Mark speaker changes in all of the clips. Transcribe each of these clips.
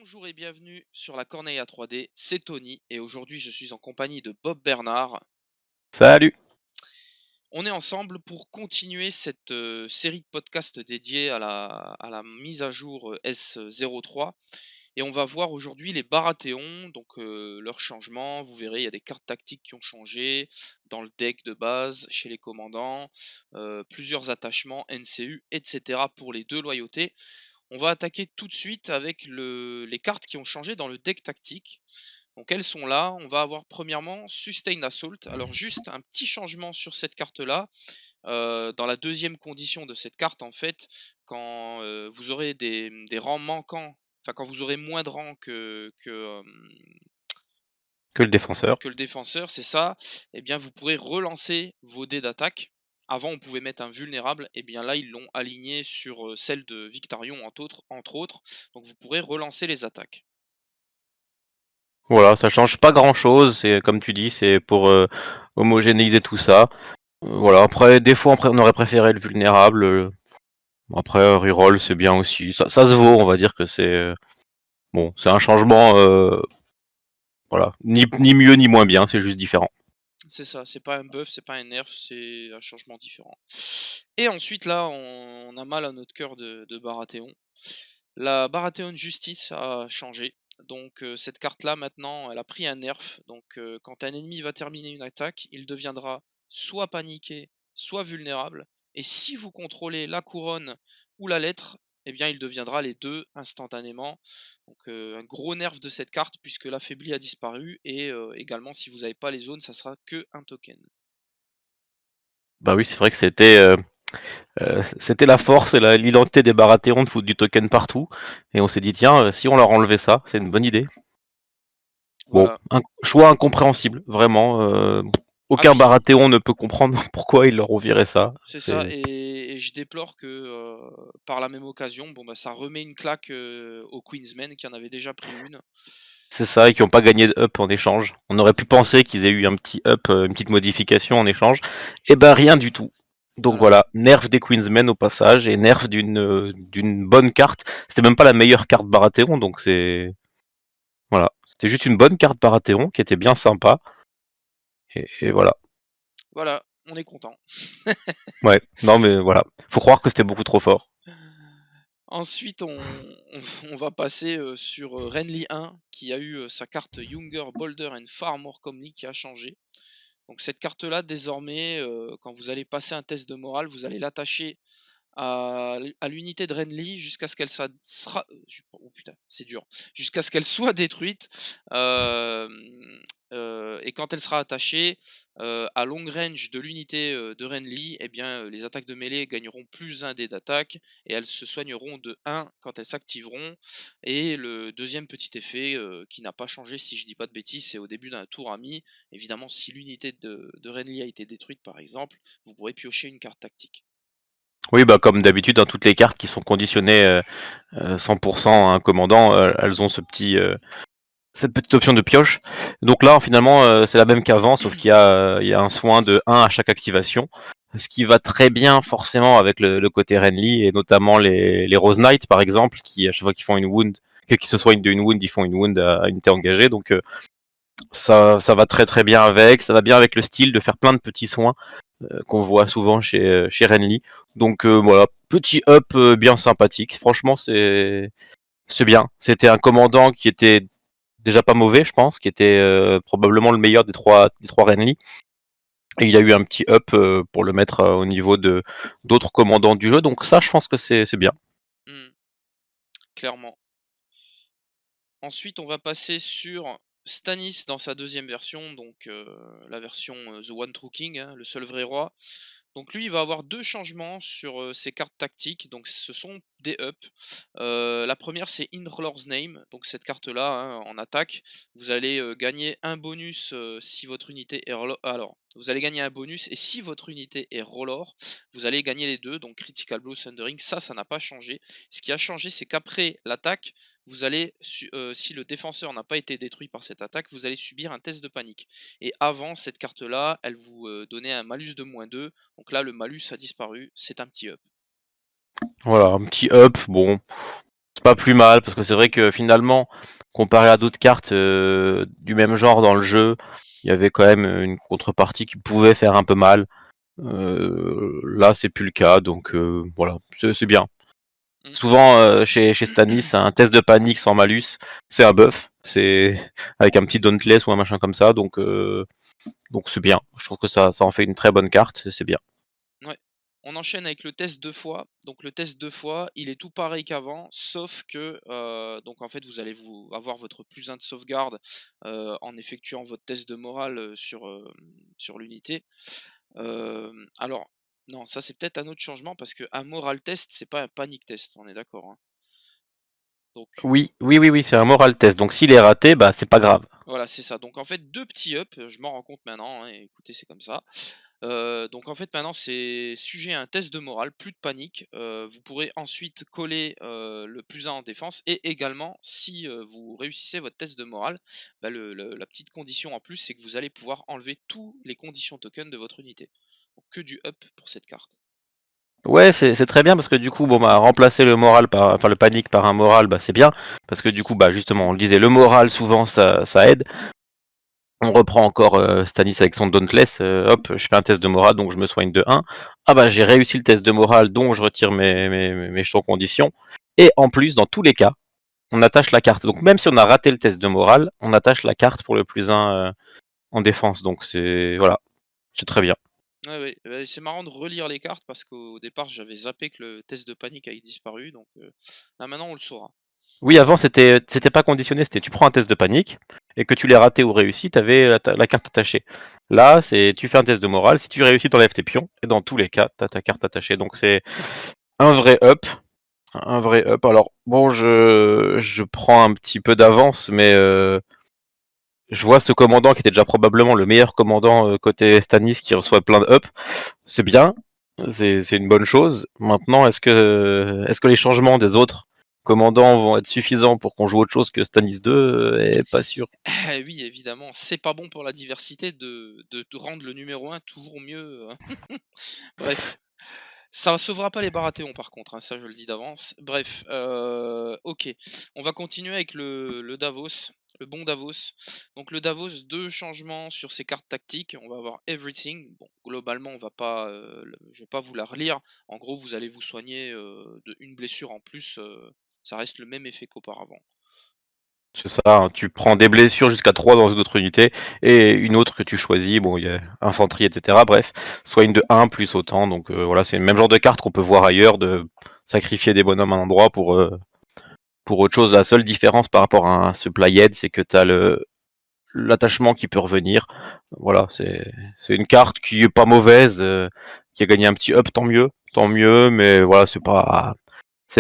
Speaker 1: Bonjour et bienvenue sur la Corneille 3D, c'est Tony et aujourd'hui je suis en compagnie de Bob Bernard.
Speaker 2: Salut!
Speaker 1: On est ensemble pour continuer cette série de podcasts dédiés à la mise à jour S03 et on va voir aujourd'hui les Baratheons, donc leurs changements. Vous verrez, il y a des cartes tactiques qui ont changé dans le deck de base, chez les commandants, plusieurs attachements, NCU, etc. pour les deux loyautés. On va attaquer tout de suite avec les cartes qui ont changé dans le deck tactique. Donc elles sont là. On va avoir premièrement Sustain Assault. Alors juste un petit changement sur cette carte-là. Dans la deuxième condition de cette carte, en fait, quand vous aurez des rangs manquants, enfin quand vous aurez moins de rangs
Speaker 2: Que le défenseur.
Speaker 1: que le défenseur, c'est ça, eh bien vous pourrez relancer vos dés d'attaque. Avant, on pouvait mettre un vulnérable, et bien là, ils l'ont aligné sur celle de Victarion, entre autres. Donc vous pourrez relancer les attaques.
Speaker 2: Voilà, ça change pas grand-chose, c'est comme tu dis, c'est pour homogénéiser tout ça. Voilà, après, des fois, on aurait préféré le vulnérable. Après, reroll, c'est bien aussi. Ça se vaut, on va dire que c'est... bon, c'est un changement, voilà, ni mieux ni moins bien, c'est juste différent.
Speaker 1: C'est ça, c'est pas un buff, c'est pas un nerf, c'est un changement différent. Et ensuite, là, on a mal à notre cœur de Baratheon. La Baratheon Justice a changé. Donc cette carte-là, maintenant, elle a pris un nerf. Donc quand un ennemi va terminer une attaque, il deviendra soit paniqué, soit vulnérable. Et si vous contrôlez la couronne ou la lettre, eh bien il deviendra les deux instantanément. Donc un gros nerf de cette carte puisque l'affaibli a disparu. Et également, si vous n'avez pas les zones, ça sera que un token.
Speaker 2: Bah oui, c'est vrai que c'était la force et l'identité des Baratheons de foutre du token partout. Et on s'est dit, tiens, si on leur enlevait ça, c'est une bonne idée. Bon,
Speaker 1: Voilà.
Speaker 2: un choix incompréhensible, vraiment.
Speaker 1: Ah
Speaker 2: Aucun
Speaker 1: oui,
Speaker 2: Baratheon ne peut comprendre pourquoi ils leur ont viré ça.
Speaker 1: c'est ça,
Speaker 2: C'est
Speaker 1: et je déplore que, par la même occasion, bon, bah, ça remet une claque, aux Queensmen qui en avaient déjà pris une.
Speaker 2: c'est ça, et qui n'ont pas gagné de up en échange. On aurait pu penser qu'ils aient eu un petit up, une petite modification en échange. Et ben rien du tout. Donc
Speaker 1: Voilà,
Speaker 2: voilà, nerf des Queensmen au passage, et nerf d'une bonne carte. C'était même pas la meilleure carte Baratheon, donc c'est... Voilà, c'était juste une bonne carte Baratheon qui était bien sympa. Et voilà.
Speaker 1: voilà, on est content.
Speaker 2: Ouais, non mais voilà. Faut croire que c'était beaucoup trop fort.
Speaker 1: Ensuite, on va passer, sur, Renly 1 qui a eu, sa carte Younger, Bolder and Far More Comely qui a changé. Donc cette carte-là, désormais, quand vous allez passer un test de morale, vous allez l'attacher à l'unité de Renly jusqu'à ce qu'elle sera oh putain, c'est dur. Jusqu'à ce qu'elle soit détruite, hem, et quand elle sera attachée, à long range de l'unité, de Renly, eh bien, les attaques de mêlée gagneront +1 dés d'attaque et elles se soigneront de 1 quand elles s'activeront. Et le deuxième petit effet, qui n'a pas changé si je dis pas de bêtises, c'est au début d'un tour ami. Évidemment, si l'unité de Renly a été détruite par exemple, vous pourrez piocher une carte tactique.
Speaker 2: Oui, bah comme d'habitude, dans toutes les cartes qui sont conditionnées 100% à un commandant, elles ont cette petite option de pioche. Donc là, finalement, c'est la même qu'avant, sauf il y a un soin de 1 à chaque activation. Ce qui va très bien forcément avec le côté Renly, et notamment les Rose Knight, par exemple, qui à chaque fois qu'ils font une wound, qui se soignent d'une wound, ils font une wound à unité engagée. Donc ça va très très bien avec, ça va bien avec le style de faire plein de petits soins qu'on voit souvent chez Renly. Donc voilà, petit up bien sympathique. Franchement, c'est bien. C'était un commandant qui était déjà pas mauvais, je pense, qui était probablement le meilleur des trois Renly. Et il a eu un petit up pour le mettre au niveau de d'autres commandants du jeu. Donc ça, je pense que c'est bien.
Speaker 1: Mmh, clairement. Ensuite, on va passer sur Stannis dans sa deuxième version, donc la version The One True King, hein, le seul vrai roi. Donc lui, il va avoir deux changements sur ses cartes tactiques. Donc ce sont des ups. La première, c'est In Lord's Name. Donc cette carte-là, hein, en attaque, vous allez gagner un bonus si votre unité est alors, vous allez gagner un bonus et si votre unité est Rolor, vous allez gagner les deux. Donc Critical Blow, Sundering, ça n'a pas changé. Ce qui a changé, c'est qu'après l'attaque, vous allez, si le défenseur n'a pas été détruit par cette attaque, vous allez subir un test de panique. Et avant, cette carte-là, elle vous donnait un malus de -2. Donc là, le malus a disparu, c'est un petit up.
Speaker 2: Voilà, un petit up. Bon, c'est pas plus mal, parce que c'est vrai que finalement, comparé à d'autres cartes du même genre dans le jeu, il y avait quand même une contrepartie qui pouvait faire un peu mal. Là, c'est plus le cas, donc voilà, c'est bien.
Speaker 1: Mmh.
Speaker 2: Souvent, chez Stanis, un test de panique sans malus, c'est un buff. C'est avec un petit Dauntless ou un machin comme ça, donc c'est bien. Je trouve que ça en fait une très bonne carte, c'est bien.
Speaker 1: Ouais. On enchaîne avec le test 2 fois. Donc le test 2 fois, il est tout pareil qu'avant, sauf que, donc en fait, vous allez vous avoir votre +1 de sauvegarde, en effectuant votre test de morale, sur l'unité. Alors non, ça c'est peut-être un autre changement parce qu'un moral test, c'est pas un panic test, on est d'accord, hein? Donc
Speaker 2: Oui, oui, oui, oui, c'est un moral test. Donc s'il est raté, bah c'est pas grave.
Speaker 1: voilà, c'est ça. Donc en fait, 2 petits ups, je m'en rends compte maintenant, hein, et écoutez, c'est comme ça. Donc en fait, maintenant, c'est sujet à un test de morale, plus de panique. Vous pourrez ensuite coller, le +1 en défense et également si, vous réussissez votre test de morale, bah, la petite condition en plus, c'est que vous allez pouvoir enlever tous les conditions tokens de votre unité. Donc que du up pour cette carte.
Speaker 2: Ouais, c'est très bien parce que du coup, bon bah remplacer le moral par, enfin le panique par un moral, bah c'est bien parce que du coup, bah justement, on le disait, le moral souvent ça aide. On reprend encore Stanis avec son Dauntless, hop, je fais un test de morale, donc je me soigne de 1. Ah bah j'ai réussi le test de morale, donc je retire mes jetons conditions. Et en plus, dans tous les cas, on attache la carte. Donc même si on a raté le test de morale, on attache la carte pour le +1 en défense. Donc c'est voilà, c'est très bien.
Speaker 1: Ouais, ouais, bah, c'est marrant de relire les cartes parce qu'au départ, j'avais zappé que le test de panique avait disparu, donc là maintenant on le saura.
Speaker 2: Oui, avant c'était pas conditionné, c'était tu prends un test de panique et que tu l'aies raté ou réussi, tu avais la carte attachée. Là, c'est tu fais un test de morale, si tu réussis, t'enlèves tes pions et dans tous les cas, tu as ta carte attachée. Donc c'est un vrai up. Un vrai up. Alors, bon, je prends un petit peu d'avance, mais je vois ce commandant qui était déjà probablement le meilleur commandant côté Stanis qui reçoit plein de up. C'est bien, c'est une bonne chose. Maintenant, est-ce que les changements des autres commandants vont être suffisants pour qu'on joue autre chose que Stanis 2 est pas sûr.
Speaker 1: Oui, évidemment, c'est pas bon pour la diversité de rendre le numéro 1 toujours mieux, bref. Ça sauvera pas les Baratheons par contre, hein, ça je le dis d'avance. Bref, OK. On va continuer avec le Davos, le bon Davos. Donc le Davos, 2 changements sur ses cartes tactiques. On va avoir Everything. Bon, globalement, on va pas, je vais pas vous la relire. En gros, vous allez vous soigner, de une blessure en plus, ça reste le même effet qu'auparavant.
Speaker 2: C'est ça, hein, tu prends des blessures jusqu'à 3 dans une autre unité, et une autre que tu choisis, bon, il y a infanterie, etc. Bref, soit une de 1 plus autant, donc voilà, c'est le même genre de carte qu'on peut voir ailleurs, de sacrifier des bonhommes à un endroit pour autre chose. La seule différence par rapport à un supply aid, c'est que tu as l'attachement qui peut revenir. Voilà, c'est une carte qui est pas mauvaise, qui a gagné un petit up, tant mieux, mais voilà, c'est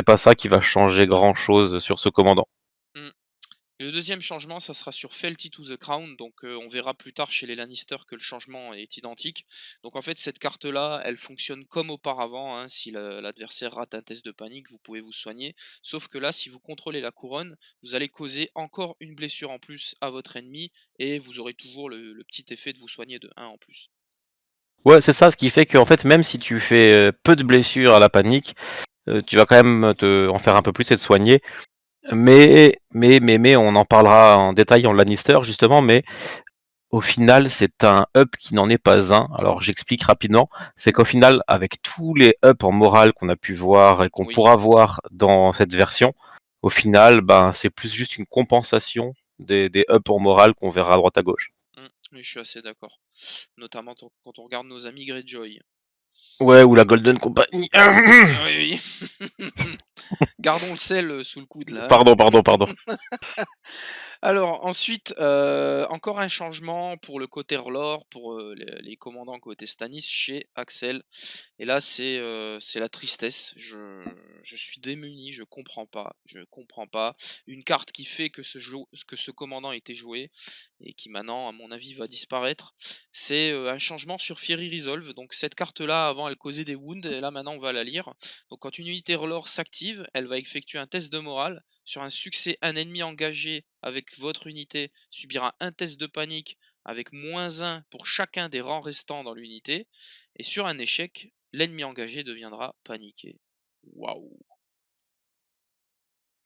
Speaker 2: pas ça qui va changer grand chose sur ce commandant.
Speaker 1: Mmh. Le deuxième changement, ça sera sur Fealty to the Crown, donc on verra plus tard chez les Lannister que le changement est identique. Donc en fait, cette carte-là, elle fonctionne comme auparavant, hein. Si l'adversaire rate un test de panique, vous pouvez vous soigner. Sauf que là, si vous contrôlez la couronne, vous allez causer encore une blessure en plus à votre ennemi, et vous aurez toujours le petit effet de vous soigner de 1 en plus.
Speaker 2: Ouais, c'est ça, ce qui fait qu'en fait, même si tu fais peu de blessures à la panique, tu vas quand même en faire un peu plus et te soigner. Mais, on en parlera en détail en Lannister, justement, mais au final, c'est un up qui n'en est pas un. Alors, j'explique rapidement. C'est qu'au final, avec tous les ups en morale qu'on a pu voir et qu'on
Speaker 1: Oui,
Speaker 2: pourra voir dans cette version, au final, ben, c'est plus juste une compensation des ups en morale qu'on verra à droite à gauche.
Speaker 1: oui, je suis assez d'accord. Notamment quand on regarde nos amis Greyjoy.
Speaker 2: Ouais, ou la Golden Company.
Speaker 1: Oui, oui. Gardons le sel sous le coude là, hein.
Speaker 2: Pardon, pardon, pardon.
Speaker 1: Alors ensuite, encore un changement pour le côté R'hllor, pour, les commandants côté Stannis chez Axel. Et là, c'est la tristesse. Je suis démuni, je comprends pas, je comprends pas. Une carte qui fait que ce commandant a été joué et qui maintenant, à mon avis, va disparaître. C'est, un changement sur Fiery Resolve. Donc cette carte-là, avant, elle causait des wounds et là, maintenant, on va la lire. Donc quand une unité R'hllor s'active, elle va effectuer un test de morale. Sur un succès, un ennemi engagé avec votre unité subira un test de panique avec -1 pour chacun des rangs restants dans l'unité. Et sur un échec, l'ennemi engagé deviendra paniqué. Waouh!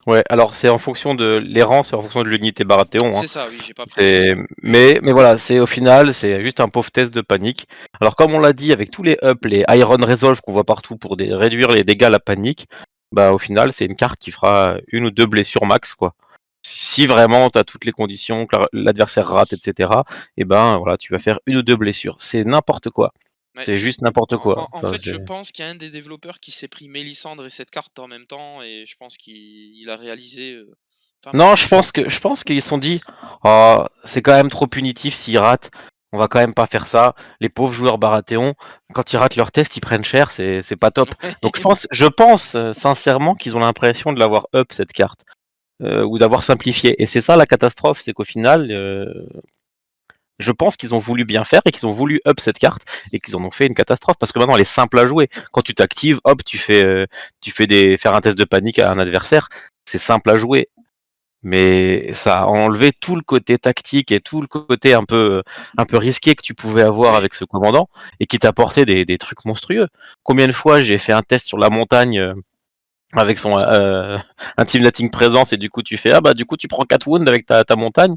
Speaker 2: Ouais, alors c'est en fonction de les rangs, c'est en fonction de l'unité Baratheon, hein.
Speaker 1: C'est ça, oui, j'ai pas
Speaker 2: C'est
Speaker 1: précisé.
Speaker 2: mais voilà, c'est au final, c'est juste un pauvre test de panique. Alors comme on l'a dit, avec tous les ups, les Iron Resolve qu'on voit partout pour réduire les dégâts à la panique, bah au final, c'est une carte qui fera une ou deux blessures max, quoi. Si vraiment tu as toutes les conditions, que l'adversaire rate, etc., et ben voilà, tu vas faire une ou deux blessures. C'est n'importe quoi.
Speaker 1: Ouais,
Speaker 2: C'est juste n'importe
Speaker 1: en
Speaker 2: quoi.
Speaker 1: en en
Speaker 2: Ça,
Speaker 1: fait, je
Speaker 2: c'est...
Speaker 1: pense qu'il y a un des développeurs qui s'est pris Mélisandre et cette carte en même temps et je pense qu'il a réalisé, enfin
Speaker 2: Non,
Speaker 1: bref.
Speaker 2: je pense qu'ils se sont dit, oh, c'est quand même trop punitif s'ils ratent. On va quand même pas faire ça. Les pauvres joueurs Baratheon, quand ils ratent leur test, ils prennent cher, c'est pas top. Donc je pense sincèrement qu'ils ont l'impression de l'avoir up cette carte ou d'avoir simplifié. Et c'est ça la catastrophe, c'est qu'au final, je pense qu'ils ont voulu bien faire et qu'ils ont voulu up cette carte et qu'ils en ont fait une catastrophe parce que maintenant elle est simple à jouer. Quand tu t'actives, hop, tu fais faire un test de panique à un adversaire, c'est simple à jouer. Mais ça a enlevé tout le côté tactique et tout le côté un peu risqué que tu pouvais avoir
Speaker 1: Oui,
Speaker 2: avec ce commandant et qui t'apportait des trucs monstrueux. Combien de fois j'ai fait un test sur la montagne avec son intimidating présence et du coup tu fais ah bah du coup tu prends 4 wounds avec ta montagne,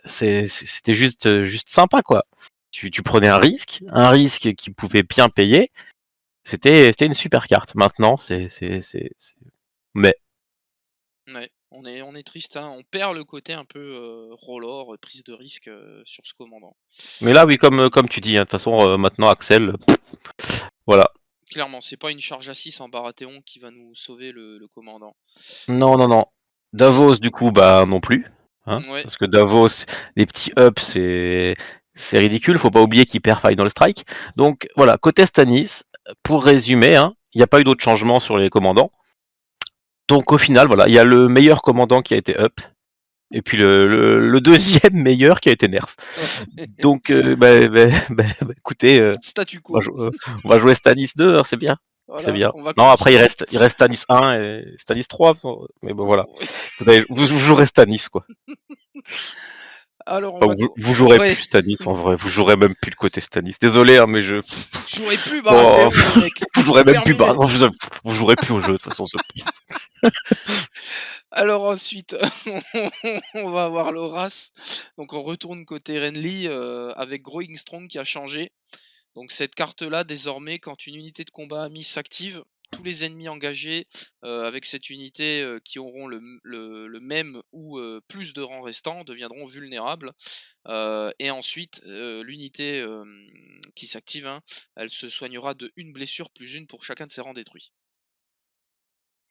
Speaker 2: c'était juste sympa quoi. Tu prenais un risque qui pouvait bien payer. C'était une super carte. Maintenant mais
Speaker 1: ouais, on est triste, hein, on perd le côté un peu, rollor, prise de risque, sur ce commandant.
Speaker 2: là oui comme tu dis hein, de toute façon maintenant Axel voilà.
Speaker 1: Clairement, c'est pas une charge à 6 en Baratheon qui va nous sauver le commandant.
Speaker 2: Non, non, non. Davos, du coup, bah non plus. Hein,
Speaker 1: Ouais,
Speaker 2: parce que Davos, les petits ups, c'est ridicule. Faut pas oublier qu'il perd Final Strike. Donc voilà, côté Stanis, pour résumer, hein, il n'y a pas eu d'autres changements sur les commandants. Donc au final, voilà, il y a le meilleur commandant qui a été up, et puis le deuxième meilleur qui a été nerf. Donc écoutez,
Speaker 1: statu
Speaker 2: on va,
Speaker 1: quo.
Speaker 2: on va jouer Stanis 2, hein, c'est bien. C'est
Speaker 1: Voilà,
Speaker 2: bien.
Speaker 1: on va
Speaker 2: Non, après
Speaker 1: continuer.
Speaker 2: il reste Stanis 1 et Stanis 3, mais bon voilà. Vous jouerez Stanis, quoi.
Speaker 1: Alors on
Speaker 2: Enfin,
Speaker 1: va co
Speaker 2: vous jouerez
Speaker 1: ouais,
Speaker 2: plus Stanis, en vrai. Vous jouerez même plus le côté Stanis. Désolé, hein, mais je...
Speaker 1: j'aurais plus
Speaker 2: Oh,
Speaker 1: Baratheon les mecs,
Speaker 2: vous jouerez
Speaker 1: c'est
Speaker 2: même plus
Speaker 1: terminé.
Speaker 2: bas. Non, vous jouerez plus au jeu, de toute façon.
Speaker 1: Alors ensuite, on va avoir l'Horace. Donc on retourne côté Renly, avec Growing Strong qui a changé. Donc cette carte-là, désormais, quand une unité de combat amie s'active, tous les ennemis engagés avec cette unité qui auront le même ou plus de rangs restants deviendront vulnérables. Et ensuite, l'unité qui s'active, hein, elle se soignera de une blessure plus une pour chacun de ses rangs détruits.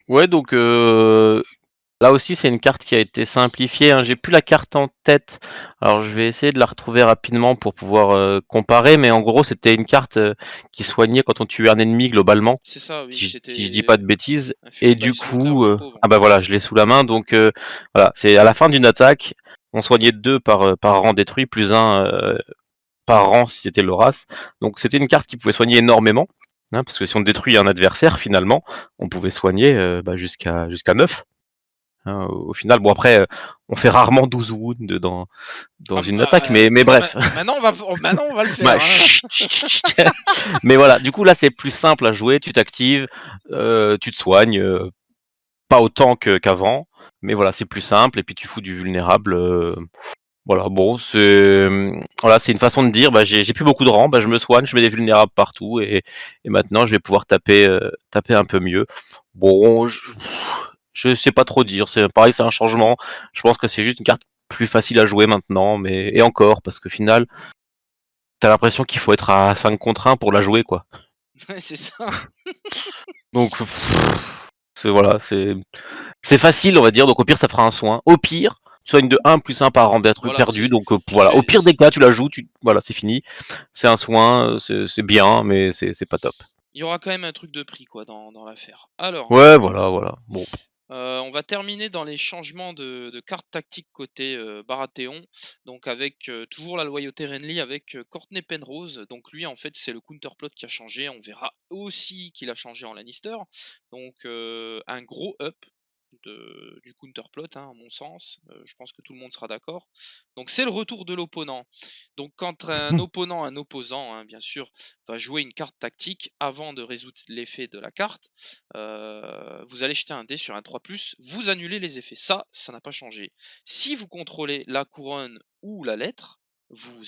Speaker 2: Ouais, donc là aussi, c'est une carte qui a été simplifiée, hein. J'ai plus la carte en tête. Alors, je vais essayer de la retrouver rapidement pour pouvoir comparer. Mais en gros, c'était une carte qui soignait quand on tuait un ennemi globalement.
Speaker 1: C'est ça, oui,
Speaker 2: Si je dis pas de
Speaker 1: c'était
Speaker 2: bêtises.
Speaker 1: un
Speaker 2: Et
Speaker 1: fusil
Speaker 2: du
Speaker 1: backslotter
Speaker 2: coup,
Speaker 1: de pauvre en
Speaker 2: ah bah
Speaker 1: plus.
Speaker 2: voilà, je l'ai sous la main. Donc voilà, c'est à la fin d'une attaque, on soignait deux par rang détruit, plus un par rang si c'était l'Horace. Donc c'était une carte qui pouvait soigner énormément. Hein, parce que si on détruit un adversaire, finalement, on pouvait soigner jusqu'à 9. Hein, au final, bon après, on fait rarement 12 wounds dans
Speaker 1: Ah
Speaker 2: une attaque, mais bref.
Speaker 1: maintenant on va le
Speaker 2: Bah,
Speaker 1: faire, hein.
Speaker 2: chut, chut, chut. Mais voilà, du coup là c'est plus simple à jouer, tu t'actives, tu te soignes, pas autant qu'avant, mais voilà, c'est plus simple et puis tu fous du vulnérable. Voilà, bon, c'est une façon de dire, bah, j'ai plus beaucoup de rangs, bah, je me soigne, je mets des vulnérables partout et maintenant je vais pouvoir taper un peu mieux. Bon, je sais pas trop dire, c'est pareil, c'est un changement. Je pense que c'est juste une carte plus facile à jouer maintenant, mais et encore, parce que final, t'as l'impression qu'il faut être à 5 contre 1 pour la jouer, quoi.
Speaker 1: Ouais, c'est ça.
Speaker 2: Donc, voilà, c'est facile, on va dire. Donc, au pire, ça fera un soin. Au pire, tu soignes de 1 plus 1 par rang d'être
Speaker 1: Voilà,
Speaker 2: perdu.
Speaker 1: c'est
Speaker 2: Donc, voilà. Au
Speaker 1: c'est
Speaker 2: pire des cas, tu la joues, voilà, c'est fini. C'est un soin, c'est bien, mais c'est pas top.
Speaker 1: il y aura quand même un truc de prix quoi dans l'affaire. Alors,
Speaker 2: Ouais, voilà, voilà. Bon.
Speaker 1: on va terminer dans les changements de cartes tactiques côté, Baratheon. Donc avec, toujours la loyauté Renly avec, Courtney Penrose. Donc lui en fait c'est le counterplot qui a changé. On verra aussi qu'il a changé en Lannister. Donc, un gros up. du counterplot, hein, à mon sens. Je pense que tout le monde sera d'accord. Donc c'est le retour de l'opponent. Donc quand un opposant, hein, bien sûr, va jouer une carte tactique avant de résoudre l'effet de la carte, vous allez jeter un dé sur un 3+, vous annulez les effets. Ça n'a pas changé. Si vous contrôlez la couronne ou la lettre, vous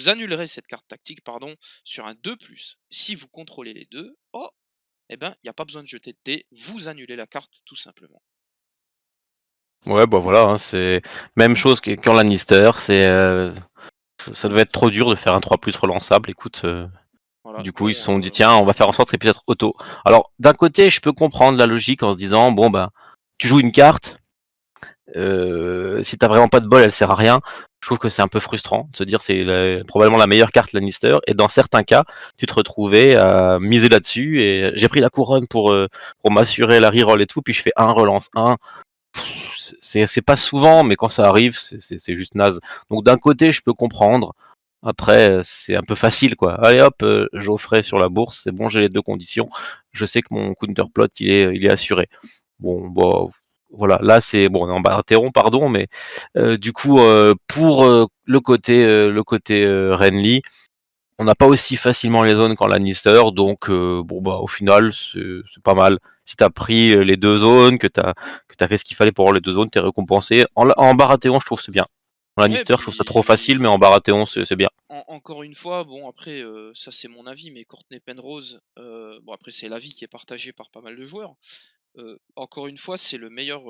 Speaker 1: annulerez cette carte tactique, pardon, sur un 2+. Si vous contrôlez les deux, oh, eh ben, il y a pas besoin de jeter de dés, vous annulez la carte tout simplement.
Speaker 2: Ouais, bah voilà, hein, c'est même chose qu'en Lannister. Ça devait être trop dur de faire un 3+ relançable. Écoute,
Speaker 1: Voilà,
Speaker 2: du coup, ils se
Speaker 1: bon,
Speaker 2: sont dit, tiens, on va faire en sorte que ça puisse être auto. Alors, d'un côté, je peux comprendre la logique en se disant, bon, bah, tu joues une carte, si t'as vraiment pas de bol, elle sert à rien. Je trouve que c'est un peu frustrant de se dire c'est probablement la meilleure carte Lannister. Et dans certains cas, tu te retrouvais à miser là-dessus. Et j'ai pris la couronne pour m'assurer la reroll et tout. Puis je fais un relance 1. C'est pas souvent, mais quand ça arrive, c'est juste naze. Donc d'un côté, je peux comprendre. Après, c'est un peu facile, quoi. Allez hop, Geoffrey sur la bourse, c'est bon, j'ai les deux conditions. Je sais que mon counterplot, il est assuré. Bon, bah, voilà. Là, c'est bon, on est en Baratheon, pardon, mais du coup, pour le côté Renly, on n'a pas aussi facilement les zones qu'en Lannister, donc bon bah au final c'est pas mal. Si t'as pris les deux zones, que t'as fait ce qu'il fallait pour avoir les deux zones, t'es récompensé. En Baratheon, je trouve c'est bien. En
Speaker 1: ouais,
Speaker 2: Lannister, je trouve ça trop facile, mais en
Speaker 1: puis
Speaker 2: Baratheon, c'est bien.
Speaker 1: encore une fois, bon après, ça c'est mon avis, mais Courtney Penrose, bon après c'est l'avis qui est partagé par pas mal de joueurs. Encore une fois, c'est le meilleur,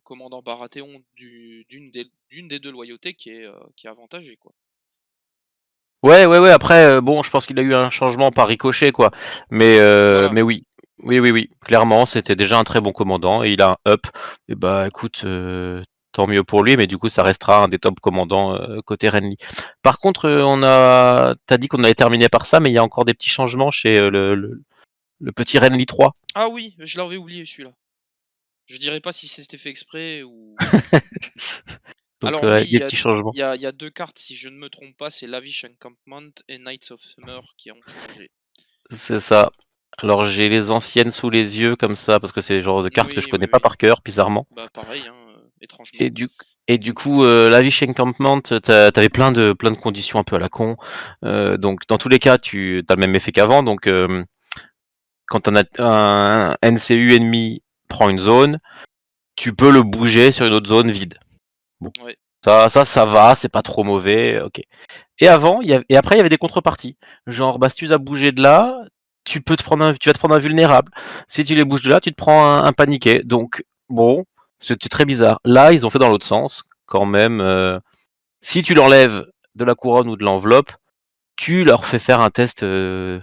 Speaker 1: commandant Baratheon d'une des 2 loyautés qui est avantagée, quoi.
Speaker 2: Ouais, ouais, ouais. Après, bon, je pense qu'il a eu un changement par ricochet, quoi.
Speaker 1: Voilà.
Speaker 2: Mais oui, oui, oui, oui. Clairement, c'était déjà un très bon commandant et il a un up. Et bah, écoute, tant mieux pour lui, mais du coup, ça restera un des top commandants côté Renly. Par contre, t'as dit qu'on allait terminer par ça, mais il y a encore des petits changements chez le petit Renly 3.
Speaker 1: Ah oui, je l'avais oublié celui-là. Je dirais pas si c'était fait exprès ou
Speaker 2: Donc,
Speaker 1: alors oui,
Speaker 2: des petits changements.
Speaker 1: il y a 2 cartes si je ne me trompe pas, c'est Lavish Encampment et Knights of Summer qui ont changé.
Speaker 2: C'est ça. Alors, j'ai les anciennes sous les yeux comme ça parce que c'est le genre de cartes que je
Speaker 1: Oui,
Speaker 2: connais
Speaker 1: oui,
Speaker 2: pas
Speaker 1: oui.
Speaker 2: par cœur, bizarrement.
Speaker 1: Bah pareil, hein,
Speaker 2: Et
Speaker 1: étrangement.
Speaker 2: du, et du coup, Lavish Encampment, t'avais plein de conditions un peu à la con. Donc, dans tous les cas, tu as le même effet qu'avant. Donc, quand un NCU ennemi prend une zone, tu peux le bouger sur une autre zone vide. Bon,
Speaker 1: Ouais.
Speaker 2: ça va, c'est pas trop mauvais. Ok. Et après, il y avait des contreparties. Genre, bah, si tu as bougé de là, tu vas te prendre un vulnérable. Si tu les bouges de là, tu te prends un paniqué. Donc, bon, c'était très bizarre. Là, ils ont fait dans l'autre sens, quand même. Si tu l'enlèves de la couronne ou de l'enveloppe, tu leur fais faire un test de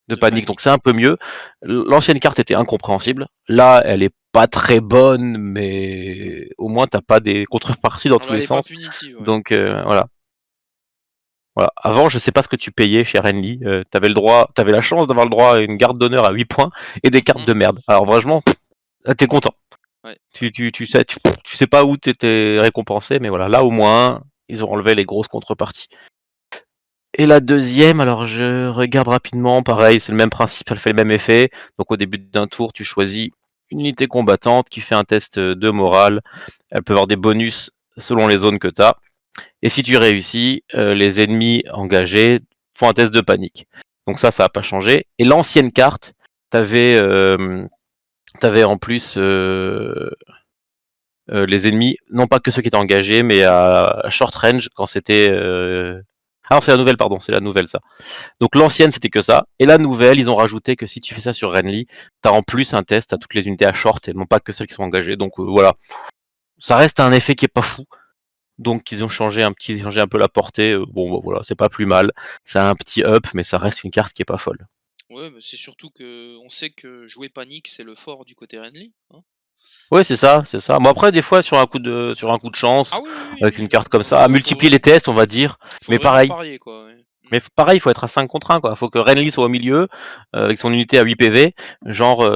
Speaker 1: De
Speaker 2: panique. Donc
Speaker 1: panique.
Speaker 2: c'est un peu mieux. L'ancienne carte était incompréhensible. Là, elle est pas très bonne, mais au moins t'as pas des contreparties dans
Speaker 1: Ah
Speaker 2: tous
Speaker 1: bah,
Speaker 2: les
Speaker 1: elle est pas
Speaker 2: sens.
Speaker 1: punitive, ouais.
Speaker 2: Donc voilà. Voilà. Avant, je sais pas ce que tu payais chez Renly. T'avais la chance d'avoir le droit à une garde d'honneur à 8 points et des
Speaker 1: Mmh
Speaker 2: cartes
Speaker 1: mh.
Speaker 2: de merde. Alors franchement, t'es content.
Speaker 1: Ouais.
Speaker 2: Tu sais pas où t'étais récompensé, mais voilà, là au moins, ils ont enlevé les grosses contreparties. Et la deuxième, alors je regarde rapidement, pareil, c'est le même principe, elle fait le même effet. Donc au début d'un tour, tu choisis une unité combattante qui fait un test de morale. Elle peut avoir des bonus selon les zones que tu as. Et si tu réussis, les ennemis engagés font un test de panique. Donc ça n'a pas changé. Et l'ancienne carte, t'avais avais en plus les ennemis, non pas que ceux qui étaient engagés, mais à short range quand c'était... Ah non, c'est la nouvelle, pardon, c'est la nouvelle ça. Donc l'ancienne c'était que ça, et la nouvelle ils ont rajouté que si tu fais ça sur Renly, t'as en plus un test à toutes les unités à short et non pas que celles qui sont engagées. Donc voilà, ça reste un effet qui est pas fou. Donc ils ont changé un peu la portée. Bon bah, voilà, c'est pas plus mal. Ça a un petit up, mais ça reste une carte qui est pas folle.
Speaker 1: Ouais, mais c'est surtout qu'on sait que jouer panique, c'est le fort du côté Renly, hein.
Speaker 2: Ouais c'est ça, c'est ça. Bon après des fois sur un coup de
Speaker 1: Ah
Speaker 2: chance,
Speaker 1: oui, oui, oui,
Speaker 2: avec une
Speaker 1: oui.
Speaker 2: carte comme ça, à
Speaker 1: Faut
Speaker 2: multiplier les tests on va dire.
Speaker 1: faut
Speaker 2: Mais
Speaker 1: vraiment
Speaker 2: pareil,
Speaker 1: parier, quoi, ouais. Mmh.
Speaker 2: pareil, il faut être à 5 contre 1, quoi. Faut que Renly soit au milieu, avec son unité à 8 PV. Genre,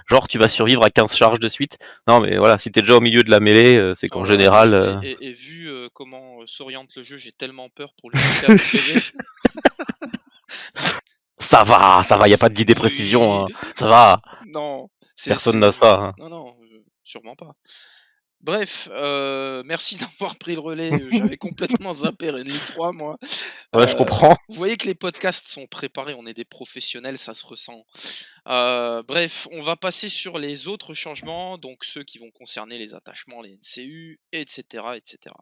Speaker 2: genre, tu vas survivre à 15 charges de suite. Non, mais voilà, si t'es déjà au milieu de la mêlée, c'est qu'en
Speaker 1: Oh là là,
Speaker 2: général.
Speaker 1: et vu, comment, s'oriente le jeu, j'ai tellement peur pour l'unité à 8 PV.
Speaker 2: Ça va, y a pas de guide de précision,
Speaker 1: Oui,
Speaker 2: hein. Ça va.
Speaker 1: non,
Speaker 2: Personne n'a ça, hein.
Speaker 1: Non, non, sûrement pas. Bref, merci d'avoir pris le relais, j'avais complètement zappé Renly 3 moi.
Speaker 2: Ouais, je comprends.
Speaker 1: Vous voyez que les podcasts sont préparés, on est des professionnels, ça se ressent. Bref, on va passer sur les autres changements, donc ceux qui vont concerner les attachements, les NCU, et cetera, et cetera.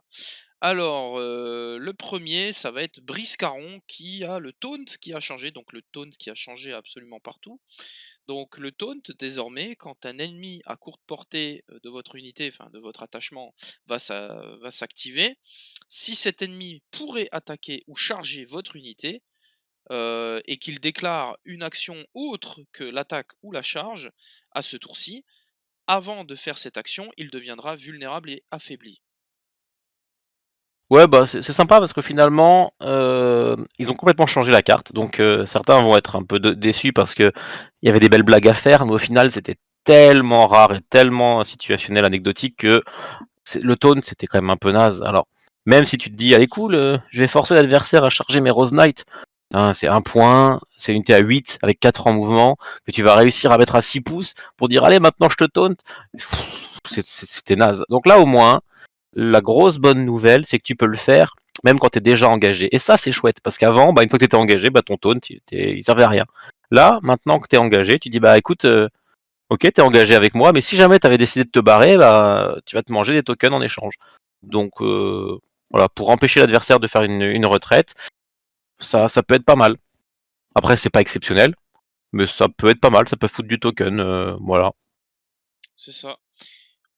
Speaker 1: Alors, le premier, ça va être Briscaron qui a le taunt qui a changé, donc le taunt qui a changé absolument partout. Donc le taunt, désormais, quand un ennemi à courte portée de votre unité, enfin de votre attachement, va s'activer, si cet ennemi pourrait attaquer ou charger votre unité, et qu'il déclare une action autre que l'attaque ou la charge, à ce tour-ci, avant de faire cette action, il deviendra vulnérable et affaibli.
Speaker 2: Ouais, bah, c'est sympa parce que finalement, ils ont complètement changé la carte. Donc, certains vont être un peu déçus parce que il y avait des belles blagues à faire, mais au final, c'était tellement rare et tellement situationnel, anecdotique que le taunt, c'était quand même un peu naze. Alors, même si tu te dis, allez, cool, je vais forcer l'adversaire à charger mes Rose Knight. Hein, c'est un point, c'est une unité à 8 avec 4 en mouvement, que tu vas réussir à mettre à 6 pouces pour dire, allez, maintenant je te taunt. C'était naze. Donc là, au moins, la grosse bonne nouvelle, c'est que tu peux le faire même quand tu es déjà engagé. Et ça, c'est chouette, parce qu'avant, bah, une fois que tu étais engagé, bah, ton taunt, il servait à rien. Là, maintenant que tu es engagé, tu dis, bah écoute, ok, tu es engagé avec moi, mais si jamais tu avais décidé de te barrer, bah, tu vas te manger des tokens en échange. Donc, voilà, pour empêcher l'adversaire de faire une retraite, ça peut être pas mal. Après, c'est pas exceptionnel, mais ça peut être pas mal, ça peut foutre du token, voilà.
Speaker 1: C'est ça.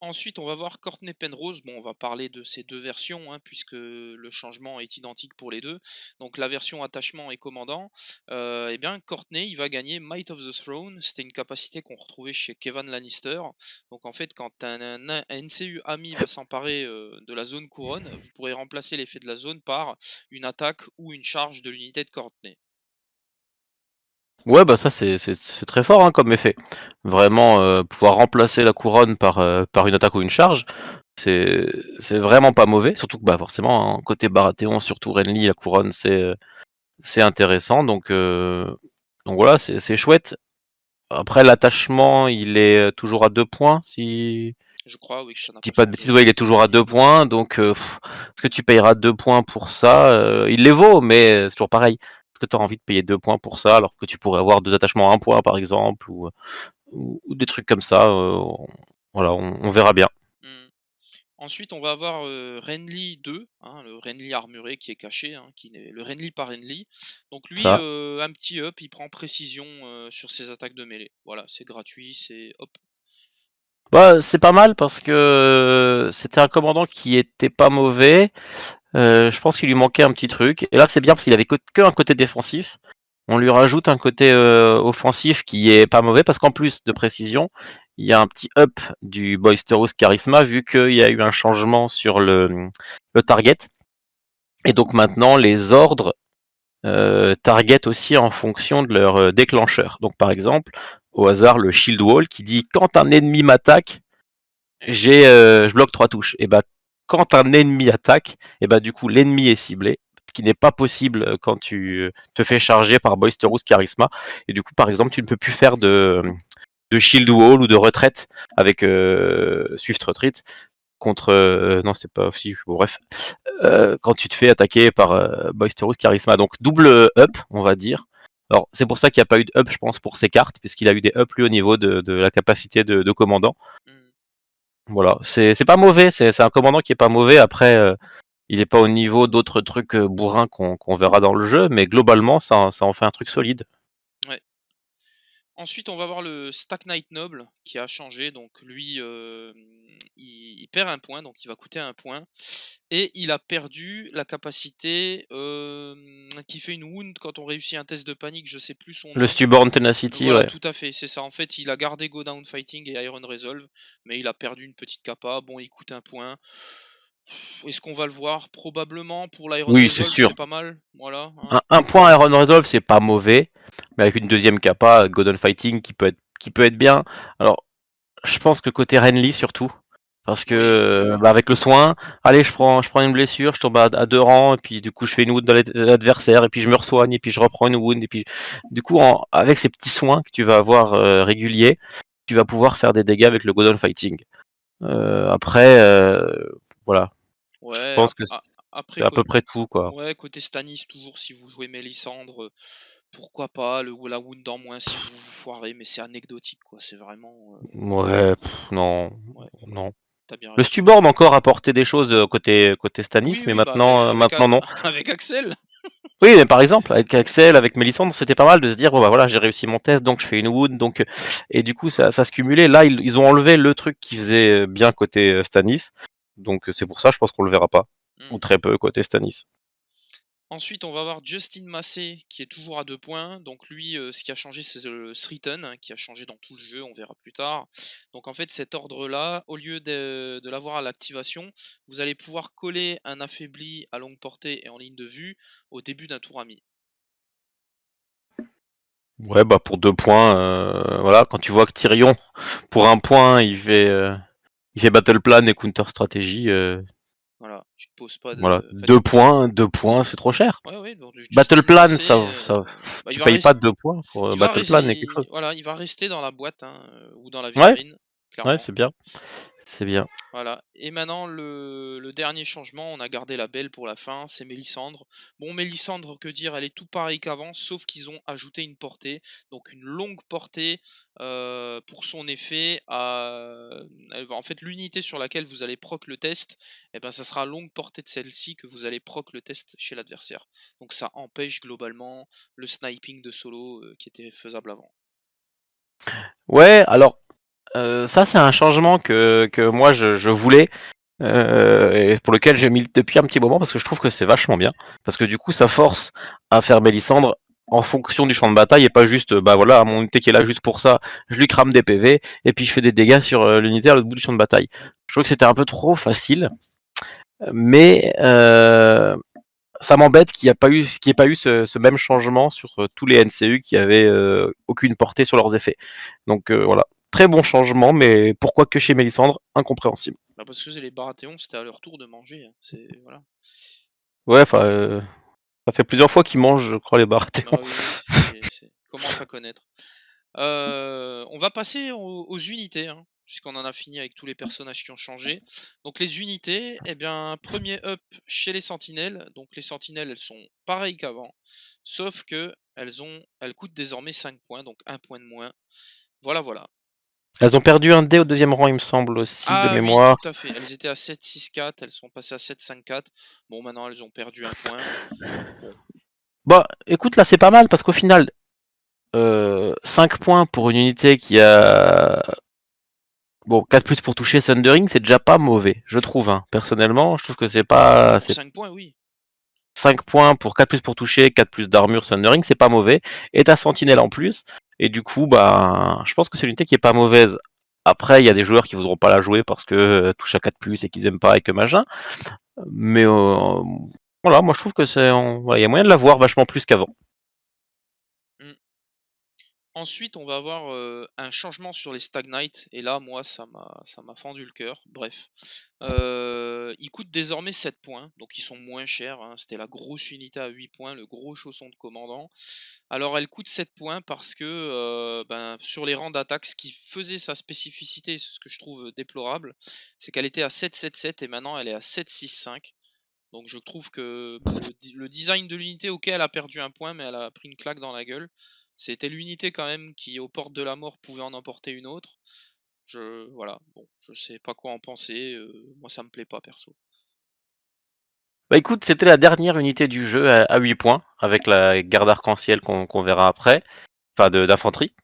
Speaker 1: Ensuite, on va voir Courtney Penrose. Bon, on va parler de ces deux versions, hein, puisque le changement est identique pour les deux. Donc, la version attachement et commandant, eh bien, Courtney, il va gagner Might of the Throne. C'était une capacité qu'on retrouvait chez Kevan Lannister. Donc, en fait, quand un NCU ami va s'emparer de la zone couronne, vous pourrez remplacer l'effet de la zone par une attaque ou une charge de l'unité de Courtney.
Speaker 2: Ouais, bah ça c'est très fort hein, comme effet. Vraiment, pouvoir remplacer la couronne par une attaque ou une charge, c'est vraiment pas mauvais. Surtout que bah forcément, hein, côté Baratheon, surtout Renly, la couronne c'est intéressant. Donc voilà, c'est chouette. Après l'attachement, il est toujours à 2 points si
Speaker 1: Je crois, oui, que ça
Speaker 2: je
Speaker 1: n'a
Speaker 2: dis
Speaker 1: pas
Speaker 2: pas de
Speaker 1: changé.
Speaker 2: bêtises, ouais, il est toujours à 2 points. Donc est-ce que tu payeras 2 points pour ça? Il les vaut, mais c'est toujours pareil. Est-ce que tu as envie de payer 2 points pour ça alors que tu pourrais avoir 2 attachements à 1 point par exemple ou des trucs comme ça, voilà, on verra bien.
Speaker 1: Hmm. Ensuite, on va avoir Renly 2, hein, le Renly armuré qui est caché, hein, qui n'est le Renly par Renly. Donc lui,
Speaker 2: Ça.
Speaker 1: un petit up, il prend précision sur ses attaques de mêlée. Voilà, c'est gratuit, c'est hop.
Speaker 2: Bah, c'est pas mal parce que c'était un commandant qui était pas mauvais. Je pense qu'il lui manquait un petit truc. Et là, c'est bien parce qu'il avait que un côté défensif. On lui rajoute un côté offensif qui est pas mauvais parce qu'en plus de précision, il y a un petit up du Boisterous Charisma vu qu'il y a eu un changement sur le target. Et donc maintenant, les ordres target aussi en fonction de leur déclencheur. Donc par exemple, au hasard, le Shield Wall qui dit quand un ennemi m'attaque, je bloque 3 touches. Et bah quand un ennemi attaque, et bah du coup l'ennemi est ciblé, ce qui n'est pas possible quand tu te fais charger par Boisterous Charisma. Et du coup par exemple tu ne peux plus faire de Shield Wall ou de retraite avec Swift Retreat contre non c'est pas aussi bon, bref quand tu te fais attaquer par Boisterous Charisma. Donc double up, on va dire. Alors c'est pour ça qu'il n'y a pas eu de up, je pense, pour ces cartes, puisqu'il a eu des up lui au niveau de la capacité de commandant.
Speaker 1: Hmm.
Speaker 2: Voilà, c'est pas mauvais, c'est un commandant qui est pas mauvais. Après, il est pas au niveau d'autres trucs bourrins qu'on verra dans le jeu, mais globalement, ça en fait un truc solide.
Speaker 1: Ouais. Ensuite, on va voir le Stack Knight Noble qui a changé. Donc lui, il perd un point, donc il va coûter un point. Et il a perdu la capacité qui fait une wound quand on réussit un test de panique, je sais plus son
Speaker 2: Le
Speaker 1: nom.
Speaker 2: Stubborn Tenacity,
Speaker 1: Voilà,
Speaker 2: ouais.
Speaker 1: tout à fait, c'est ça. En fait, il a gardé Go Down Fighting et Iron Resolve, mais il a perdu une petite capa. Bon, il coûte un point. Est-ce qu'on va le voir? Probablement. Pour l'Iron
Speaker 2: Oui, c'est
Speaker 1: Resolve,
Speaker 2: sûr.
Speaker 1: c'est pas mal. Voilà, hein.
Speaker 2: Un point Iron Resolve, c'est pas mauvais, mais avec une deuxième capa, Golden Fighting qui peut être bien. Alors, je pense que côté Renly surtout, parce que
Speaker 1: Oui, oui, oui.
Speaker 2: bah, avec le soin, allez, je prends une blessure, je tombe à 2 rangs, et puis du coup je fais une wound dans l'adversaire, et puis je me resoigne, et puis je reprends une wound, et puis du coup avec ces petits soins que tu vas avoir réguliers, tu vas pouvoir faire des dégâts avec le Godon Fighting. Après, voilà. Je
Speaker 1: Ouais,
Speaker 2: pense que
Speaker 1: après,
Speaker 2: c'est à peu près tout, quoi.
Speaker 1: ouais, côté Stanis, toujours si vous jouez Mélisandre, pourquoi pas, la Wound en moins si vous vous foirez, mais c'est anecdotique, quoi. C'est vraiment.
Speaker 2: Ouais, non,
Speaker 1: Ouais,
Speaker 2: non.
Speaker 1: t'as bien
Speaker 2: Le
Speaker 1: raison.
Speaker 2: Stuborn encore apporté des choses côté Stanis,
Speaker 1: Oui,
Speaker 2: mais
Speaker 1: oui, bah avec,
Speaker 2: maintenant non.
Speaker 1: avec Axel.
Speaker 2: Oui, mais par exemple, avec Axel, avec Mélisandre, c'était pas mal de se dire, bon bah voilà, j'ai réussi mon test, donc je fais une wound, donc et du coup ça se cumulait. Là, ils ont enlevé le truc qui faisait bien côté Stanis, donc c'est pour ça, je pense qu'on le verra pas, ou
Speaker 1: Hmm.
Speaker 2: très peu côté Stanis.
Speaker 1: Ensuite, on va avoir Justin Massey qui est toujours à 2 points. Donc lui, ce qui a changé, c'est le Threaten, hein, qui a changé dans tout le jeu, on verra plus tard. Donc en fait, cet ordre-là, au lieu de l'avoir à l'activation, vous allez pouvoir coller un affaibli à longue portée et en ligne de vue au début d'un tour ami.
Speaker 2: Ouais, bah pour 2 points, voilà, quand tu vois que Tyrion, pour 1 point, il fait Battle Plan et Counter Stratégie,
Speaker 1: Voilà, tu te poses pas
Speaker 2: voilà,
Speaker 1: de. Enfin,
Speaker 2: 2 points, c'est trop cher.
Speaker 1: ouais, ouais, donc du
Speaker 2: Battle
Speaker 1: Justin
Speaker 2: Plan,
Speaker 1: Massey,
Speaker 2: bah, tu payes pas 2 points pour
Speaker 1: il va
Speaker 2: Battle Plan et quelque chose.
Speaker 1: voilà, il va rester dans la boîte, hein, ou dans la
Speaker 2: Ouais,
Speaker 1: vitrine,
Speaker 2: ouais,
Speaker 1: clairement.
Speaker 2: c'est bien, c'est bien.
Speaker 1: Voilà. Et maintenant, le dernier changement, on a gardé la belle pour la fin, c'est Mélisandre. Bon, Mélisandre, que dire, elle est tout pareil qu'avant, sauf qu'ils ont ajouté une portée, donc une longue portée pour son effet. En fait, l'unité sur laquelle vous allez proc le test, eh ben, ça sera longue portée de celle-ci que vous allez proc le test chez l'adversaire. Donc ça empêche globalement le sniping de solo qui était faisable avant.
Speaker 2: Ouais, alors ça c'est un changement que moi je voulais et pour lequel je milite depuis un petit moment parce que je trouve que c'est vachement bien. Parce que du coup ça force à faire Mélisandre en fonction du champ de bataille et pas juste bah voilà mon unité qui est là juste pour ça, je lui crame des PV et puis je fais des dégâts sur l'unité à l'autre bout du champ de bataille. Je trouve que c'était un peu trop facile, mais ça m'embête qu'il n'y ait pas eu ce même changement sur tous les NCU qui avaient aucune portée sur leurs effets. Donc voilà, très bon changement, mais pourquoi que chez Mélisandre, incompréhensible.
Speaker 1: Bah, parce que les Baratheons, c'était à leur tour de manger, hein. C'est voilà.
Speaker 2: Ouais, enfin, ça fait plusieurs fois qu'ils mangent, je crois, les Baratheons.
Speaker 1: Ah oui, oui, commence à connaître. On va passer aux unités, hein, puisqu'on en a fini avec tous les personnages qui ont changé. Donc les unités, eh bien, premier up chez les sentinelles. Donc les sentinelles, elles sont pareilles qu'avant, sauf que elles coûtent désormais 5 points, donc 1 point de moins. Voilà, voilà.
Speaker 2: Elles ont perdu un dé au deuxième rang, il me semble aussi, de
Speaker 1: Ah oui,
Speaker 2: mémoire.
Speaker 1: tout à fait. Elles étaient à 7-6-4, elles sont passées à 7-5-4. Bon, maintenant elles ont perdu 1 point. Bon,
Speaker 2: Bah, écoute, là, c'est pas mal, parce qu'au final, 5 points pour une unité qui a... Bon, 4 plus pour toucher Thundering, c'est déjà pas mauvais, je trouve. Hein. Personnellement, je trouve que c'est pas...
Speaker 1: pour 5 points, oui.
Speaker 2: 5 points pour 4 plus pour toucher, 4 plus d'armure Thundering, c'est pas mauvais. Et t'as Sentinelle en plus. Et du coup, bah, je pense que c'est une unité qui est pas mauvaise. Après, il y a des joueurs qui voudront pas la jouer parce que touche à 4 plus et qu'ils aiment pas et que machin. Mais voilà, moi je trouve que voilà, y a moyen de la voir vachement plus qu'avant.
Speaker 1: Mm. Ensuite, on va avoir un changement sur les Stag Knight, et là, moi, ça m'a fendu le cœur. Bref, ils coûtent désormais 7 points, donc ils sont moins chers, hein. C'était la grosse unité à 8 points, le gros chausson de commandant. Alors, elle coûte 7 points parce que ben, sur les rangs d'attaque, ce qui faisait sa spécificité, ce que je trouve déplorable, c'est qu'elle était à 7-7-7 et maintenant elle est à 7-6-5. Donc je trouve que bah, le design de l'unité, ok, elle a perdu 1 point, mais elle a pris une claque dans la gueule. C'était l'unité quand même qui, aux portes de la mort, pouvait en emporter une autre. Voilà, bon, je sais pas quoi en penser. Moi, ça me plaît pas perso.
Speaker 2: Bah écoute, c'était la dernière unité du jeu à 8 points, avec la garde arc-en-ciel qu'on verra après, enfin d'infanterie.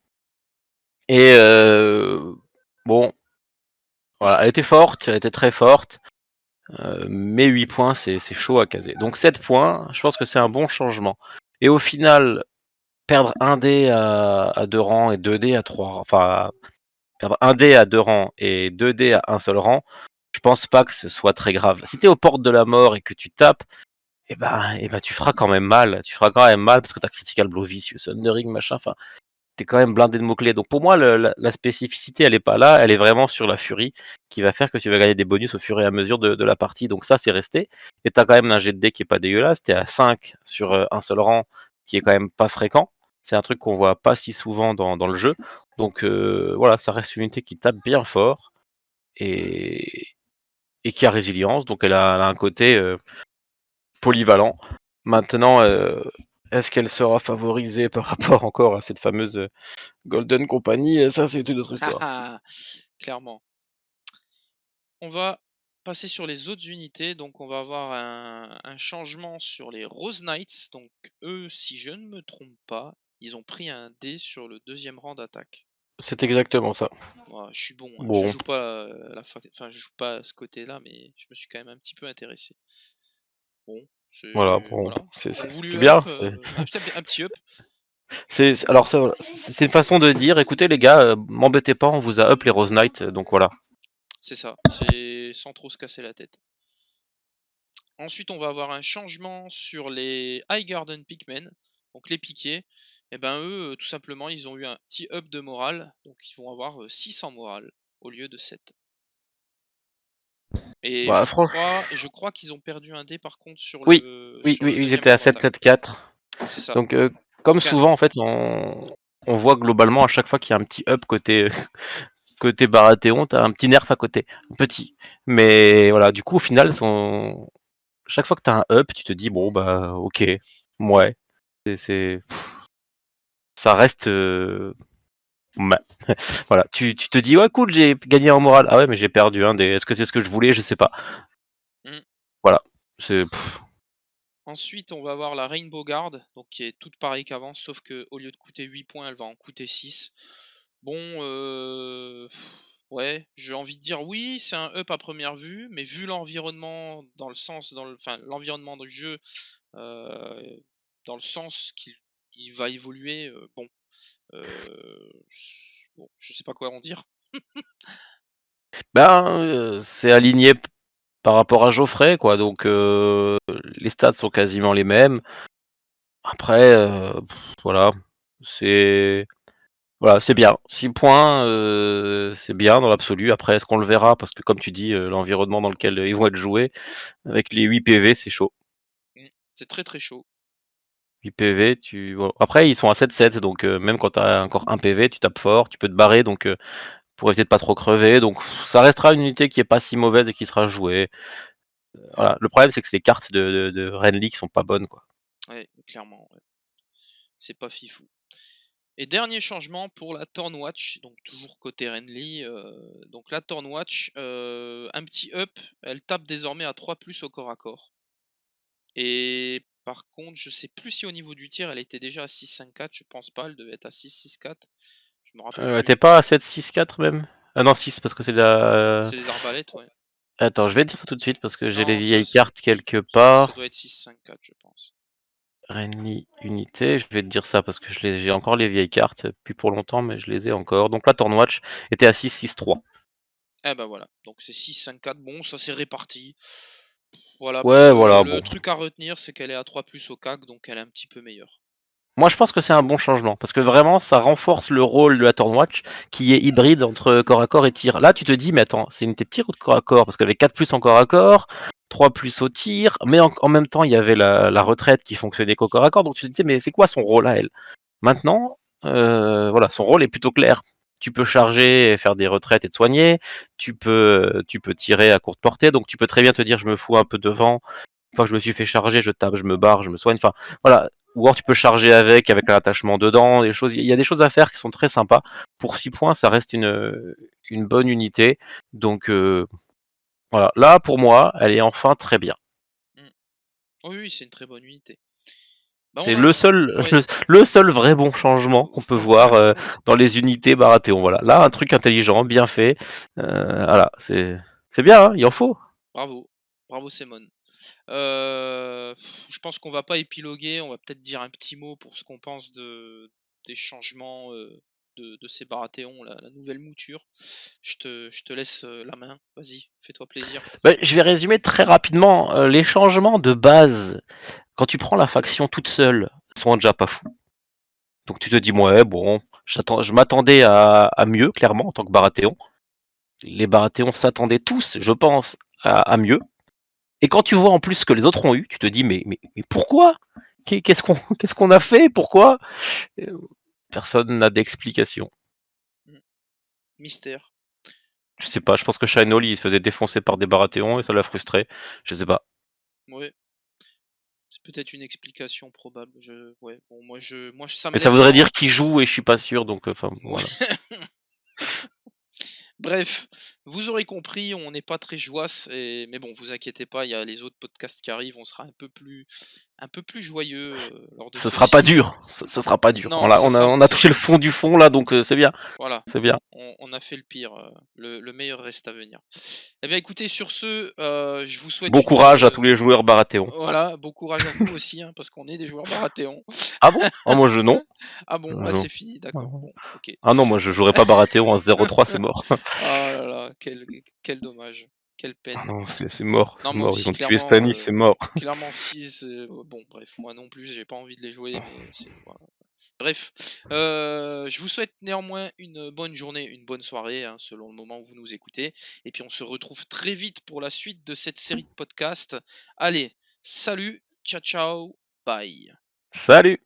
Speaker 2: Et bon, voilà, elle était forte, elle était très forte. Mais 8 points, c'est chaud à caser. Donc 7 points, je pense que c'est un bon changement. Et au final, perdre un dé à 2 rangs et 2 dés à 3 rangs, enfin, perdre un dé à 2 rangs et 2 dés à un seul rang, je pense pas que ce soit très grave. Si t'es aux portes de la mort et que tu tapes, et ben tu feras quand même mal. Tu feras quand même mal parce que t'as Critical Blow vicieux, Thundering, machin, enfin, t'es quand même blindé de mots-clés. Donc pour moi, la spécificité, elle est pas là, elle est vraiment sur la furie qui va faire que tu vas gagner des bonus au fur et à mesure de la partie. Donc ça, c'est resté. Et t'as quand même un jet de dés qui est pas dégueulasse. T'es à 5 sur un seul rang, qui est quand même pas fréquent. C'est un truc qu'on voit pas si souvent dans le jeu. Donc voilà, ça reste une unité qui tape bien fort et, et qui a résilience. Donc elle a un côté polyvalent. Maintenant, est-ce qu'elle sera favorisée par rapport encore à cette fameuse Golden Company? Ça, c'est une autre histoire.
Speaker 1: Clairement. On va passer sur les autres unités, donc on va avoir un changement sur les Rose Knights, donc eux, si je ne me trompe pas, ils ont pris un dé sur le 2e rang d'attaque.
Speaker 2: C'est exactement ça.
Speaker 1: Moi, je suis bon, hein. Je
Speaker 2: Bon,
Speaker 1: joue pas enfin je joue pas à ce côté-là, mais je me suis quand même un petit peu intéressé. Bon,
Speaker 2: voilà,
Speaker 1: c'est
Speaker 2: bon,
Speaker 1: voilà.
Speaker 2: c'est
Speaker 1: Ils ont voulu
Speaker 2: bien.
Speaker 1: up, un petit up.
Speaker 2: Alors ça, voilà, c'est une façon de dire, écoutez les gars, m'embêtez pas, on vous a up les Rose Knight, donc voilà.
Speaker 1: C'est ça, c'est sans trop se casser la tête. Ensuite, on va avoir un changement sur les Highgarden Pikmin, donc les piquiers. Et ben eux, tout simplement, ils ont eu un petit up de morale, donc ils vont avoir 600 morale au lieu de 7. Et
Speaker 2: Bah, franchement,
Speaker 1: je crois qu'ils ont perdu un dé par contre
Speaker 2: oui,
Speaker 1: sur le
Speaker 2: ils
Speaker 1: deuxième
Speaker 2: étaient à
Speaker 1: rang d'attaque.
Speaker 2: 7-7-4.
Speaker 1: C'est ça.
Speaker 2: Donc, comme
Speaker 1: Donc
Speaker 2: souvent, en fait, on voit globalement à chaque fois qu'il y a un petit up côté, côté Baratheon, t'as un petit nerf à côté, un petit. Mais voilà, du coup, au final, chaque fois que t'as un up, tu te dis, bon, bah, ok, ouais, c'est... ça reste... ouais. Voilà, tu te dis, ouais, cool, j'ai gagné en morale. Ah ouais, mais j'ai perdu un des... Est-ce que c'est ce que je voulais? Je sais pas.
Speaker 1: mmh.
Speaker 2: Voilà, c'est...
Speaker 1: Ensuite, on va avoir la Rainbow Guard, donc qui est toute pareille qu'avant, sauf que au lieu de coûter 8 points, elle va en coûter 6. Bon, ouais, j'ai envie de dire oui, c'est un up à première vue, mais vu l'environnement enfin l'environnement du jeu, heu, dans le sens qu'il va évoluer, bon, je sais pas quoi en dire.
Speaker 2: Ben, c'est aligné par rapport à Geoffrey, quoi. Donc, les stats sont quasiment les mêmes. Après, voilà, c'est voilà, c'est bien. 6 points, c'est bien dans l'absolu. Après, est-ce qu'on le verra? Parce que comme tu dis, l'environnement dans lequel ils vont être joués, avec les 8 PV, c'est chaud.
Speaker 1: Mmh, c'est très, très chaud.
Speaker 2: 8 PV, voilà. Après, ils sont à 7-7, donc même quand tu as encore 1 PV, tu tapes fort, tu peux te barrer, donc pour éviter de pas trop crever. Donc ça restera une unité qui est pas si mauvaise et qui sera jouée. Voilà. Le problème, c'est que c'est les cartes de Renly qui sont pas bonnes, quoi.
Speaker 1: Ouais, clairement, ouais. C'est pas fifou. Et dernier changement pour la Thornwatch, donc toujours côté Renly. Donc la Thornwatch, un petit up, elle tape désormais à 3+ au corps à corps. Et par contre, je sais plus si au niveau du tir, elle était déjà à 6-5-4, je pense pas, elle devait être à 6-6-4. Je me rappelle
Speaker 2: T'es
Speaker 1: plus.
Speaker 2: pas à 7-6-4 même? Ah non, 6 parce que c'est la.
Speaker 1: C'est des arbalètes, ouais.
Speaker 2: Attends, je vais te dire ça tout de suite parce que j'ai les
Speaker 1: Non,
Speaker 2: vieilles cartes quelque
Speaker 1: ça
Speaker 2: part.
Speaker 1: doit être 6-5-4, je pense.
Speaker 2: Renly Unité, je vais te dire ça parce que j'ai encore les vieilles cartes, plus pour longtemps, mais je les ai encore. Donc la Tornwatch était à 6-6-3.
Speaker 1: Eh ben voilà, donc c'est 6-5-4, bon, ça s'est réparti. Voilà,
Speaker 2: Ouais, voilà,
Speaker 1: le
Speaker 2: bon.
Speaker 1: truc à retenir, c'est qu'elle est à 3+ au CAC, donc elle est un petit peu meilleure.
Speaker 2: Moi, je pense que c'est un bon changement parce que vraiment, ça renforce le rôle de la Tornwatch qui est hybride entre corps à corps et tir. Là, tu te dis, mais attends, c'est une unité de tir ou de corps à corps? Parce qu'elle avait 4+ en corps à corps, 3+ au tir, mais en même temps, il y avait la retraite qui fonctionnait qu'au corps à corps. Donc tu te dis, mais c'est quoi son rôle à elle? Maintenant, voilà, son rôle est plutôt clair. Tu peux charger et faire des retraites et te soigner. Tu peux tirer à courte portée. Donc tu peux très bien te dire, je me fous un peu devant. Une fois que je me suis fait charger, je tape, je me barre, je me soigne. Enfin, voilà. Ou alors tu peux charger avec un attachement dedans. Des choses. Il y a des choses à faire qui sont très sympas. Pour 6 points, ça reste une bonne unité. Donc voilà. Là, pour moi, elle est enfin très bien.
Speaker 1: Mmh. Oui, oui, c'est une très bonne unité. Bah,
Speaker 2: C'est le seul,
Speaker 1: ouais.
Speaker 2: le seul vrai bon changement qu'on peut voir dans les unités Baratheon. Voilà. Là, un truc intelligent, bien fait. Voilà, c'est bien, hein, il en faut.
Speaker 1: Bravo, bravo Simone. Je pense qu'on va pas épiloguer, on va peut-être dire un petit mot pour ce qu'on pense des changements de ces Baratheon, la nouvelle mouture. Je te laisse la main, vas-y, fais-toi plaisir.
Speaker 2: Ben, je vais résumer très rapidement les changements de base. Quand tu prends la faction toute seule, ils sont déjà pas fous. Donc tu te dis, ouais, bon, je m'attendais à mieux, clairement, en tant que Baratheon. Les Baratheons s'attendaient tous, je pense, à mieux. Et quand tu vois en plus ce que les autres ont eu, tu te dis, mais pourquoi? qu'est-ce qu'on a fait? Pourquoi? Personne n'a d'explication.
Speaker 1: Mmh. Mystère.
Speaker 2: Je sais pas, je pense que Shine il se faisait défoncer par des Baratheons et ça l'a frustré. Je sais pas.
Speaker 1: Ouais, c'est peut-être une explication probable. Ouais, bon, ça me
Speaker 2: Mais ça
Speaker 1: laisse
Speaker 2: voudrait
Speaker 1: sans.
Speaker 2: dire qu'il joue et je suis pas sûr, donc enfin
Speaker 1: Ouais.
Speaker 2: voilà.
Speaker 1: Bref, vous aurez compris, on n'est pas très joisse mais bon, vous inquiétez pas, il y a les autres podcasts qui arrivent, on sera un peu plus joyeux, lors de
Speaker 2: Ce sera pas
Speaker 1: ceux-ci.
Speaker 2: dur, ce sera pas dur.
Speaker 1: Non, ce sera
Speaker 2: On a touché le fond du fond là, donc c'est bien,
Speaker 1: voilà,
Speaker 2: c'est bien.
Speaker 1: on a fait le pire, le meilleur reste à venir. Eh bien écoutez, sur ce, je vous souhaite
Speaker 2: Bon
Speaker 1: une,
Speaker 2: courage à tous les joueurs Baratheon.
Speaker 1: voilà, bon courage à nous aussi, hein, parce qu'on est des joueurs Baratheon.
Speaker 2: Ah bon? Ah moi je non.
Speaker 1: Ah bon? Ah,
Speaker 2: Je
Speaker 1: c'est fini, d'accord, bon, OK.
Speaker 2: Ah non, moi je jouerai pas Baratheon à 0-3, c'est mort.
Speaker 1: Ah là là, quel dommage, quelle
Speaker 2: Ah
Speaker 1: peine.
Speaker 2: non, c'est mort,
Speaker 1: Non,
Speaker 2: c'est
Speaker 1: moi
Speaker 2: mort. Ils
Speaker 1: aussi
Speaker 2: ont tué
Speaker 1: clairement,
Speaker 2: Stannis, c'est mort.
Speaker 1: clairement 6, bon bref, moi non plus, j'ai pas envie de les jouer, mais c'est voilà. Bref, je vous souhaite néanmoins une bonne journée, une bonne soirée, hein, selon le moment où vous nous écoutez et puis on se retrouve très vite pour la suite de cette série de podcasts. Allez, salut, ciao ciao, bye.
Speaker 2: Salut!